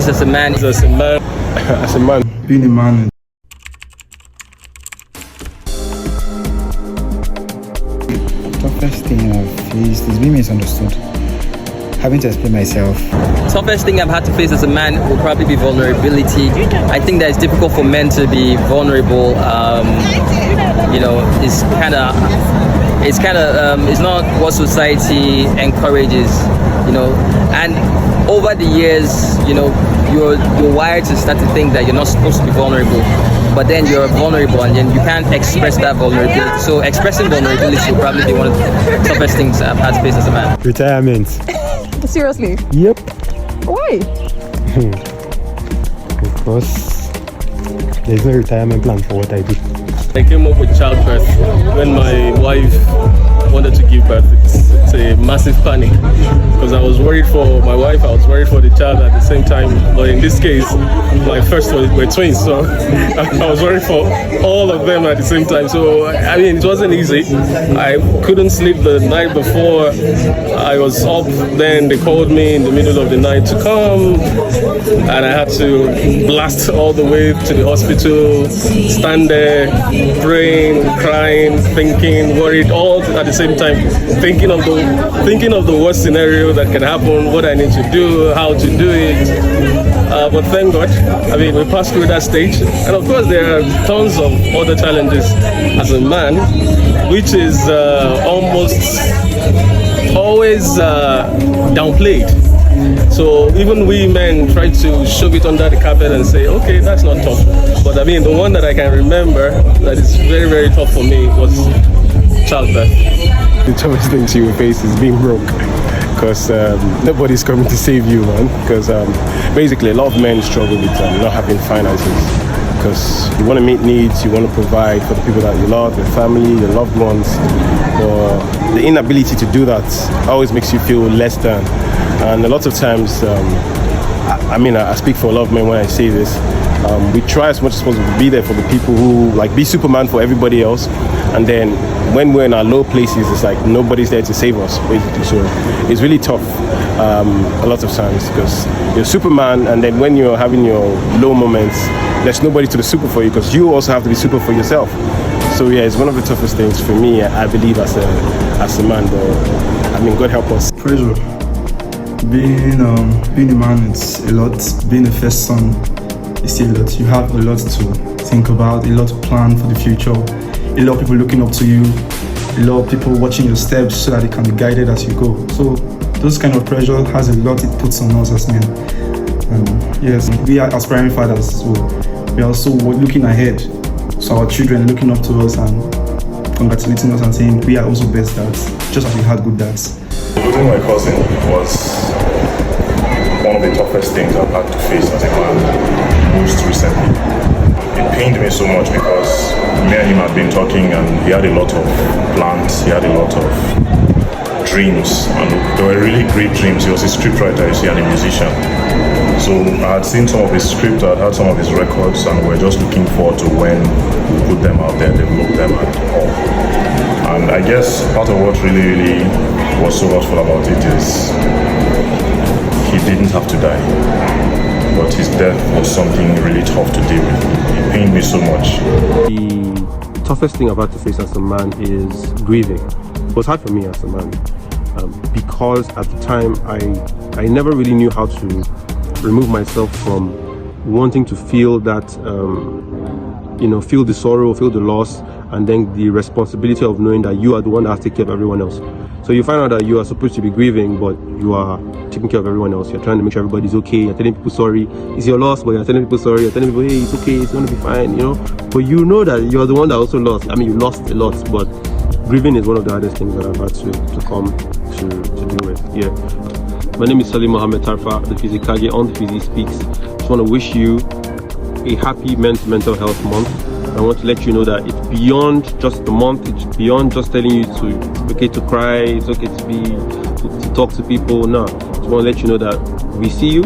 face as a man? As a man, as a man. Being a man. Toughest thing I've faced is being misunderstood. Having to explain myself. Toughest thing I've had to face as a man will probably be vulnerability. I think that it's difficult for men to be vulnerable. It's not what society encourages. And over the years, you're wired to start to think that you're not supposed to be vulnerable. But then you're vulnerable and then you can't express that vulnerability. So expressing vulnerability will probably be one of the toughest things I've had to face as a man. Retirement. Seriously? Yep. Why? Because there's no retirement plan for what I do. I came up with childbirth when my wife wanted to give birth. It's a massive panic because I was worried for my wife, I was worried for the child at the same time. But in this case, my first one were twins, so I was worried for all of them at the same time. So I mean, it wasn't easy. I couldn't sleep the night before. I was up, then they called me in the middle of the night to come, and I had to blast all the way to the hospital, stand there, praying, crying, thinking, worried, all at the same time, thinking of the worst scenario that can happen, what I need to do, how to do it. But thank God, I mean, we passed through that stage. And of course, there are tons of other challenges as a man, which is almost always downplayed. So even we men try to shove it under the carpet and say, okay, that's not tough. But I mean, the one that I can remember that is very, very tough for me was childbirth. The toughest thing you will face is being broke. Because nobody's coming to save you, man. Because basically a lot of men struggle with not having finances. Because you want to meet needs, you want to provide for the people that you love, your family, your loved ones. But the inability to do that always makes you feel less than. And a lot of times, I speak for a lot of men when I say this. We try as much as possible to be there for the people who be Superman for everybody else. And then when we're in our low places, it's like nobody's there to save us, basically. So it's really tough a lot of times because you're Superman, and then when you're having your low moments, there's nobody to be super for you because you also have to be super for yourself. So yeah, it's one of the toughest things for me, I believe, as a man. But I mean, God help us. Pressure. Being a man, it's a lot. Being a first son, it's still a lot. You have a lot to think about, a lot to plan for the future. A lot of people looking up to you, a lot of people watching your steps so that they can be guided as you go. So those kind of pressure has a lot it puts on us as men. Yes, we are aspiring fathers, so we are also looking ahead. So our children looking up to us and congratulating us and saying we are also best dads, just as we had good dads. Losing my cousin was one of the toughest things I've had to face as a man most recently. It pained me so much because me and him had been talking and he had a lot of plans, he had a lot of dreams, and they were really great dreams. He was a scriptwriter, you see, and a musician. So I had seen some of his scripts, I had heard some of his records, and we're just looking forward to when we put them out there, develop them and all. And I guess part of what really was so hurtful about it is he didn't have to die. But his death was something really tough to deal with. It pained me so much. The toughest thing I've had to face as a man is grieving. It was hard for me as a man because at the time I never really knew how to remove myself from wanting to feel that, feel the sorrow, feel the loss, and then the responsibility of knowing that you are the one that has to take care of everyone else. So you find out that you are supposed to be grieving, but you are taking care of everyone else. You're trying to make sure everybody's okay. You're telling people sorry. It's your loss, but you're telling people sorry. You're telling people, hey, it's okay. It's going to be fine, But you know that you're the one that also lost. I mean, you lost a lot, but grieving is one of the hardest things that I've had to come to deal with. Yeah. My name is Salim Mohammed Tarfa, the Physicage on the Physi Speaks. Just want to wish you a happy mental health month. I want to let you know that it's beyond just the month. It's beyond just telling you it's okay to cry, it's okay to talk to people. No, I just want to let you know that we see you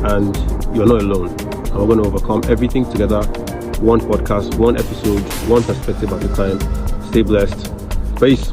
and you're not alone. And we're going to overcome everything together. One podcast, one episode, one perspective at a time. Stay blessed. Peace.